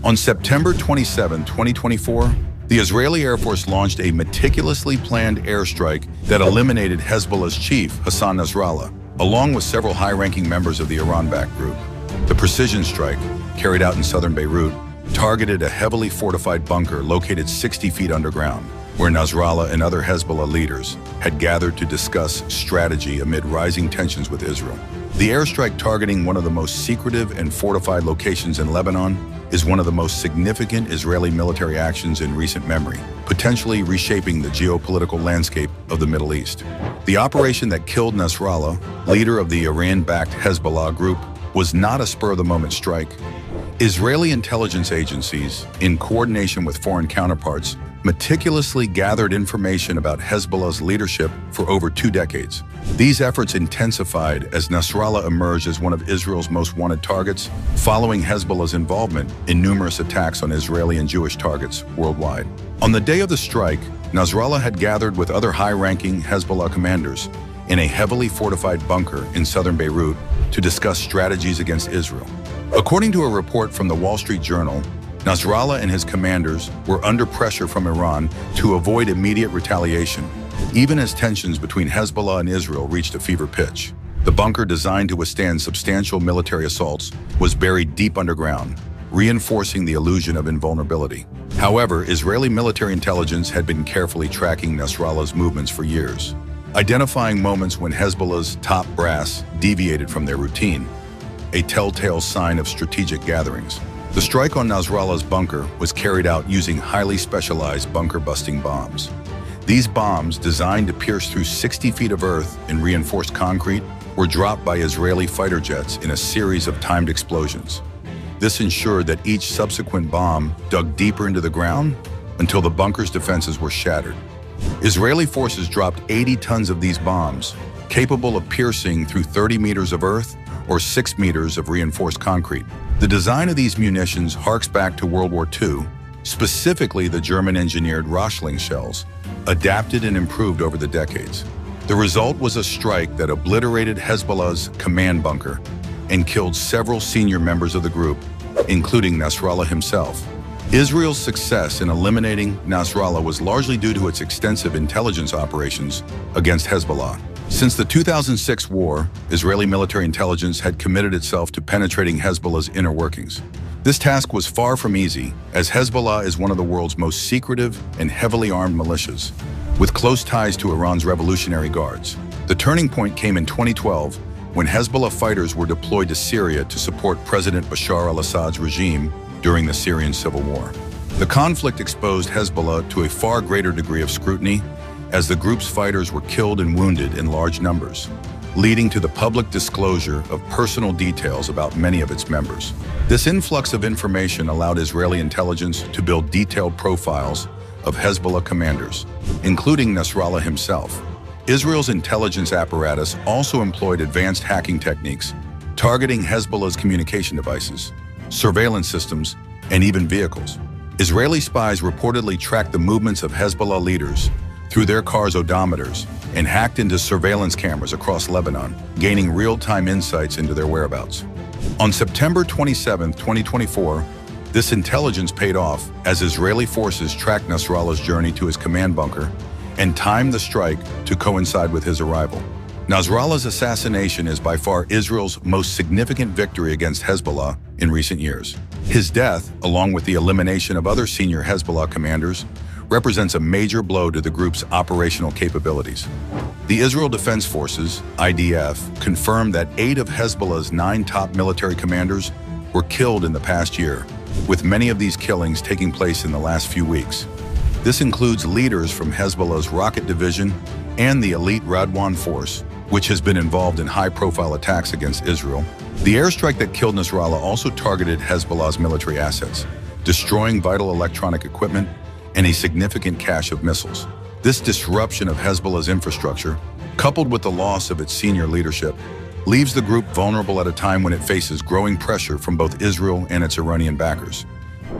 On September 27, 2024, the Israeli Air Force launched a meticulously planned airstrike that eliminated Hezbollah's chief, Hassan Nasrallah, along with several high-ranking members of the Iran-backed group. The precision strike, carried out in southern Beirut, targeted a heavily fortified bunker located 60 feet underground, where Nasrallah and other Hezbollah leaders had gathered to discuss strategy amid rising tensions with Israel. The airstrike, targeting one of the most secretive and fortified locations in Lebanon, is one of the most significant Israeli military actions in recent memory, potentially reshaping the geopolitical landscape of the Middle East. The operation that killed Nasrallah, leader of the Iran-backed Hezbollah group, was not a spur-of-the-moment strike. Israeli intelligence agencies, in coordination with foreign counterparts, meticulously gathered information about Hezbollah's leadership for over 2 decades. These efforts intensified as Nasrallah emerged as one of Israel's most wanted targets, following Hezbollah's involvement in numerous attacks on Israeli and Jewish targets worldwide. On the day of the strike, Nasrallah had gathered with other high-ranking Hezbollah commanders in a heavily fortified bunker in southern Beirut to discuss strategies against Israel. According to a report from the Wall Street Journal, Nasrallah and his commanders were under pressure from Iran to avoid immediate retaliation, even as tensions between Hezbollah and Israel reached a fever pitch. The bunker, designed to withstand substantial military assaults, was buried deep underground, reinforcing the illusion of invulnerability. However, Israeli military intelligence had been carefully tracking Nasrallah's movements for years, identifying moments when Hezbollah's top brass deviated from their routine, a telltale sign of strategic gatherings. The strike on Nasrallah's bunker was carried out using highly specialized bunker-busting bombs. These bombs, designed to pierce through 60 feet of earth in reinforced concrete, were dropped by Israeli fighter jets in a series of timed explosions. This ensured that each subsequent bomb dug deeper into the ground until the bunker's defenses were shattered. Israeli forces dropped 80 tons of these bombs, capable of piercing through 30 meters of earth or 6 meters of reinforced concrete. The design of these munitions harks back to World War II, specifically the German-engineered Röchling shells, adapted and improved over the decades. The result was a strike that obliterated Hezbollah's command bunker and killed several senior members of the group, including Nasrallah himself. Israel's success in eliminating Nasrallah was largely due to its extensive intelligence operations against Hezbollah. Since the 2006 war, Israeli military intelligence had committed itself to penetrating Hezbollah's inner workings. This task was far from easy, as Hezbollah is one of the world's most secretive and heavily armed militias, with close ties to Iran's Revolutionary Guards. The turning point came in 2012, when Hezbollah fighters were deployed to Syria to support President Bashar al-Assad's regime during the Syrian civil war. The conflict exposed Hezbollah to a far greater degree of scrutiny, as the group's fighters were killed and wounded in large numbers, leading to the public disclosure of personal details about many of its members. This influx of information allowed Israeli intelligence to build detailed profiles of Hezbollah commanders, including Nasrallah himself. Israel's intelligence apparatus also employed advanced hacking techniques, targeting Hezbollah's communication devices, surveillance systems, and even vehicles. Israeli spies reportedly tracked the movements of Hezbollah leaders through their cars' odometers and hacked into surveillance cameras across Lebanon, gaining real-time insights into their whereabouts. On September 27, 2024, this intelligence paid off as Israeli forces tracked Nasrallah's journey to his command bunker and timed the strike to coincide with his arrival. Nasrallah's assassination is by far Israel's most significant victory against Hezbollah in recent years. His death, along with the elimination of other senior Hezbollah commanders, represents a major blow to the group's operational capabilities. The Israel Defense Forces, IDF, confirmed that 8 of Hezbollah's 9 top military commanders were killed in the past year, with many of these killings taking place in the last few weeks. This includes leaders from Hezbollah's rocket division and the elite Radwan force, which has been involved in high-profile attacks against Israel. The airstrike that killed Nasrallah also targeted Hezbollah's military assets, destroying vital electronic equipment and a significant cache of missiles. This disruption of Hezbollah's infrastructure, coupled with the loss of its senior leadership, leaves the group vulnerable at a time when it faces growing pressure from both Israel and its Iranian backers.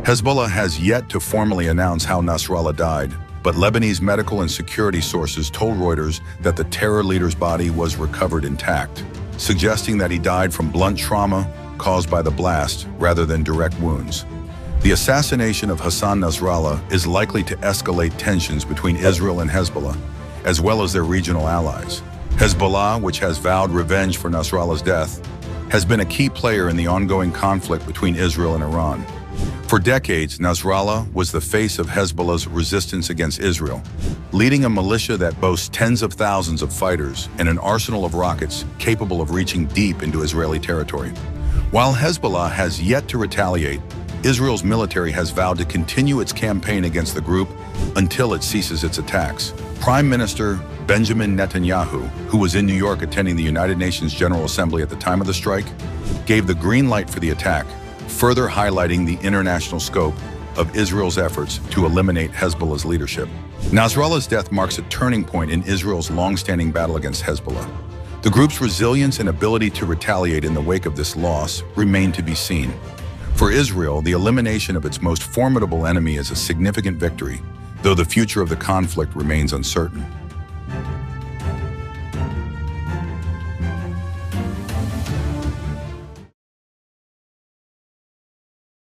Hezbollah has yet to formally announce how Nasrallah died, but Lebanese medical and security sources told Reuters that the terror leader's body was recovered intact, suggesting that he died from blunt trauma caused by the blast rather than direct wounds. The assassination of Hassan Nasrallah is likely to escalate tensions between Israel and Hezbollah, as well as their regional allies. Hezbollah, which has vowed revenge for Nasrallah's death, has been a key player in the ongoing conflict between Israel and Iran. For decades, Nasrallah was the face of Hezbollah's resistance against Israel, leading a militia that boasts tens of thousands of fighters and an arsenal of rockets capable of reaching deep into Israeli territory. While Hezbollah has yet to retaliate, Israel's military has vowed to continue its campaign against the group until it ceases its attacks. Prime Minister Benjamin Netanyahu, who was in New York attending the United Nations General Assembly at the time of the strike, gave the green light for the attack, further highlighting the international scope of Israel's efforts to eliminate Hezbollah's leadership. Nasrallah's death marks a turning point in Israel's long-standing battle against Hezbollah. The group's resilience and ability to retaliate in the wake of this loss remain to be seen. For Israel, the elimination of its most formidable enemy is a significant victory, though the future of the conflict remains uncertain.